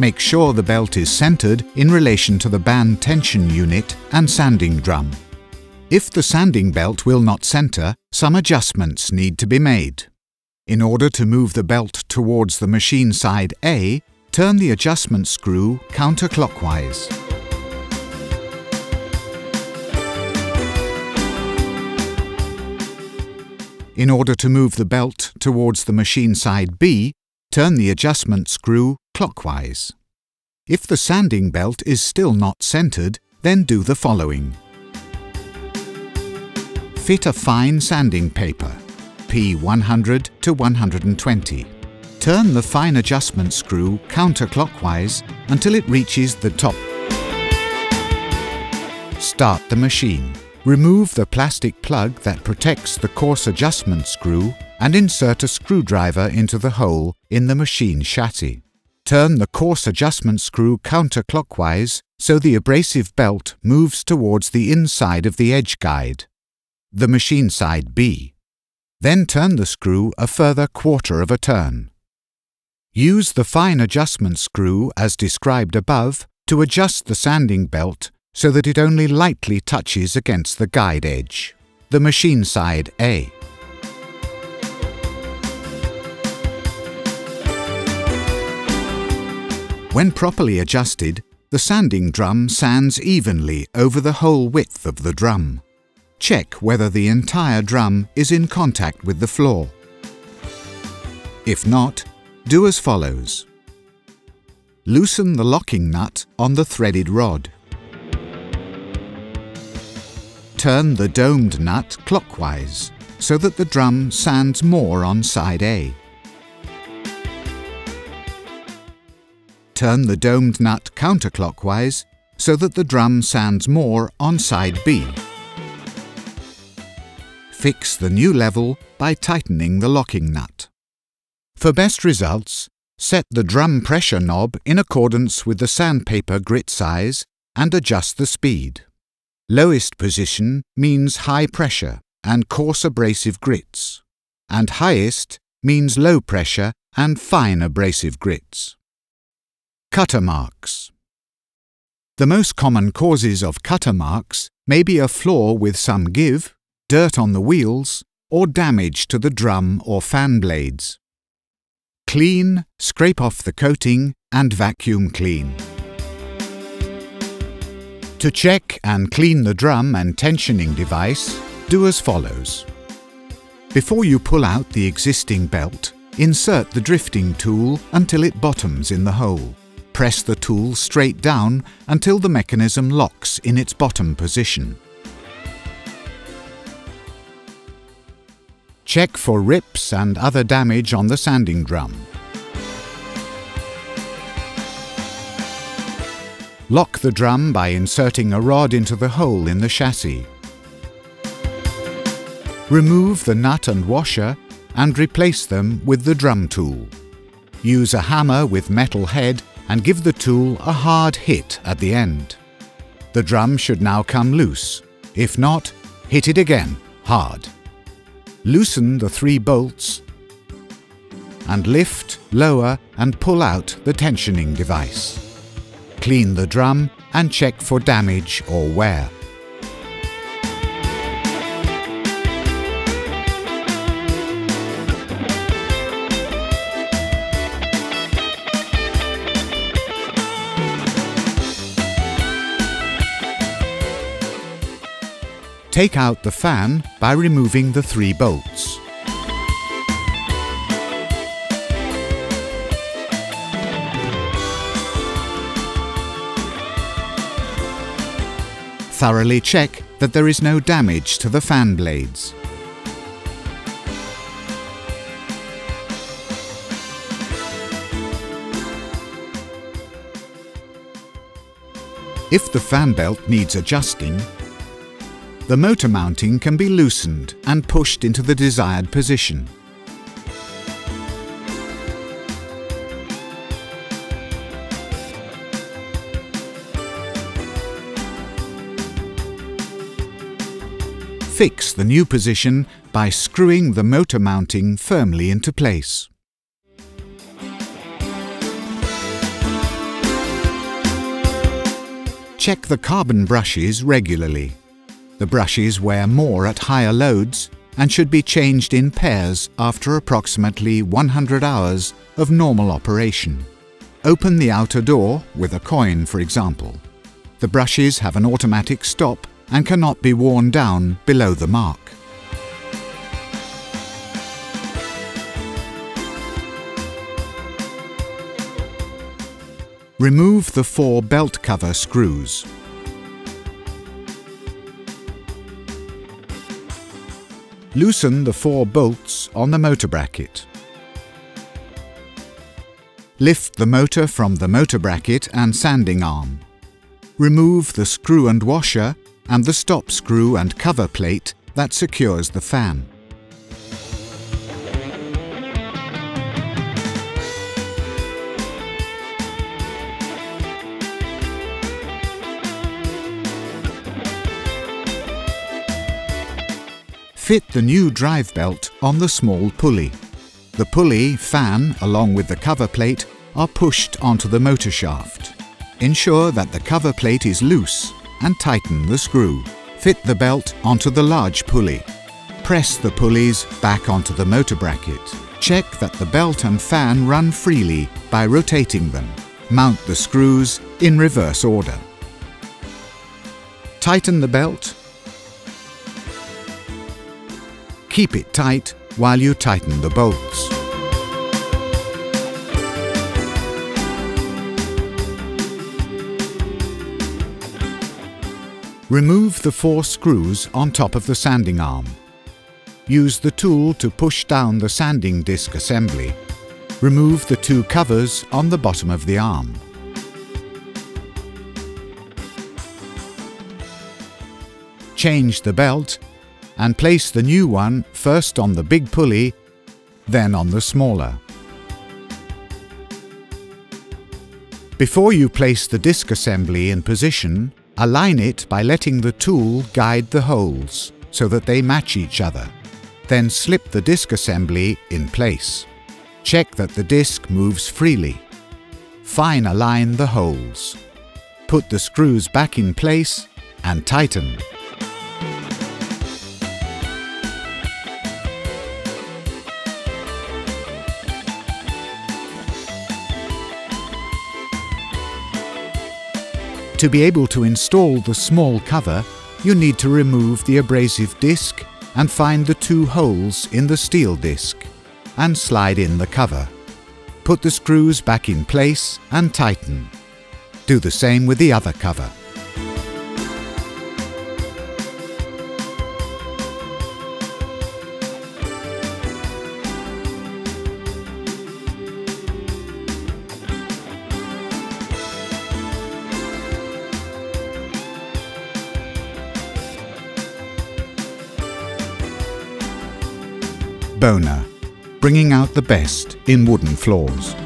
Make sure the belt is centered in relation to the band tension unit and sanding drum. If the sanding belt will not center, some adjustments need to be made. In order to move the belt towards the machine side A, turn the adjustment screw counterclockwise. In order to move the belt towards the machine side B, turn the adjustment screw clockwise. If the sanding belt is still not centered, then do the following. Fit a fine sanding paper, P100 to 120. Turn the fine adjustment screw counterclockwise until it reaches the top. Start the machine. Remove the plastic plug that protects the coarse adjustment screw and insert a screwdriver into the hole in the machine chassis. Turn the coarse adjustment screw counterclockwise so the abrasive belt moves towards the inside of the edge guide, the machine side B. Then turn the screw a further quarter of a turn. Use the fine adjustment screw as described above to adjust the sanding belt so that it only lightly touches against the guide edge, the machine side A. When properly adjusted, the sanding drum sands evenly over the whole width of the drum. Check whether the entire drum is in contact with the floor. If not, do as follows. Loosen the locking nut on the threaded rod. Turn the domed nut clockwise so that the drum sands more on side A. Turn the domed nut counterclockwise so that the drum sands more on side B. Fix the new level by tightening the locking nut. For best results, set the drum pressure knob in accordance with the sandpaper grit size and adjust the speed. Lowest position means high pressure and coarse abrasive grits, and highest means low pressure and fine abrasive grits. Cutter marks. The most common causes of cutter marks may be a flaw with some give, dirt on the wheels, or damage to the drum or fan blades. Clean, scrape off the coating and vacuum clean. To check and clean the drum and tensioning device, do as follows. Before you pull out the existing belt, insert the drifting tool until it bottoms in the hole. Press the tool straight down until the mechanism locks in its bottom position. Check for rips and other damage on the sanding drum. Lock the drum by inserting a rod into the hole in the chassis. Remove the nut and washer and replace them with the drum tool. Use a hammer with metal head and give the tool a hard hit at the end. The drum should now come loose. If not, hit it again, hard. Loosen the 3 bolts and lift, lower and pull out the tensioning device. Clean the drum and check for damage or wear. Take out the fan by removing the 3 bolts. Thoroughly check that there is no damage to the fan blades. If the fan belt needs adjusting, the motor mounting can be loosened and pushed into the desired position. Fix the new position by screwing the motor mounting firmly into place. Check the carbon brushes regularly. The brushes wear more at higher loads and should be changed in pairs after approximately 100 hours of normal operation. Open the outer door with a coin, for example. The brushes have an automatic stop and cannot be worn down below the mark. Remove the 4 belt cover screws. Loosen the 4 bolts on the motor bracket. Lift the motor from the motor bracket and sanding arm. Remove the screw and washer and the stop screw and cover plate that secures the fan. Fit the new drive belt on the small pulley. The pulley, fan, along with the cover plate, are pushed onto the motor shaft. Ensure that the cover plate is loose and tighten the screw. Fit the belt onto the large pulley. Press the pulleys back onto the motor bracket. Check that the belt and fan run freely by rotating them. Mount the screws in reverse order. Tighten the belt. Keep it tight while you tighten the bolts. Remove the 4 screws on top of the sanding arm. Use the tool to push down the sanding disc assembly. Remove the 2 covers on the bottom of the arm. Change the belt and place the new one first on the big pulley, then on the smaller. Before you place the disc assembly in position, align it by letting the tool guide the holes so that they match each other. Then slip the disc assembly in place. Check that the disc moves freely. Fine align the holes. Put the screws back in place and tighten. To be able to install the small cover, you need to remove the abrasive disc and find the 2 holes in the steel disc and slide in the cover. Put the screws back in place and tighten. Do the same with the other cover. Bona, bringing out the best in wooden floors.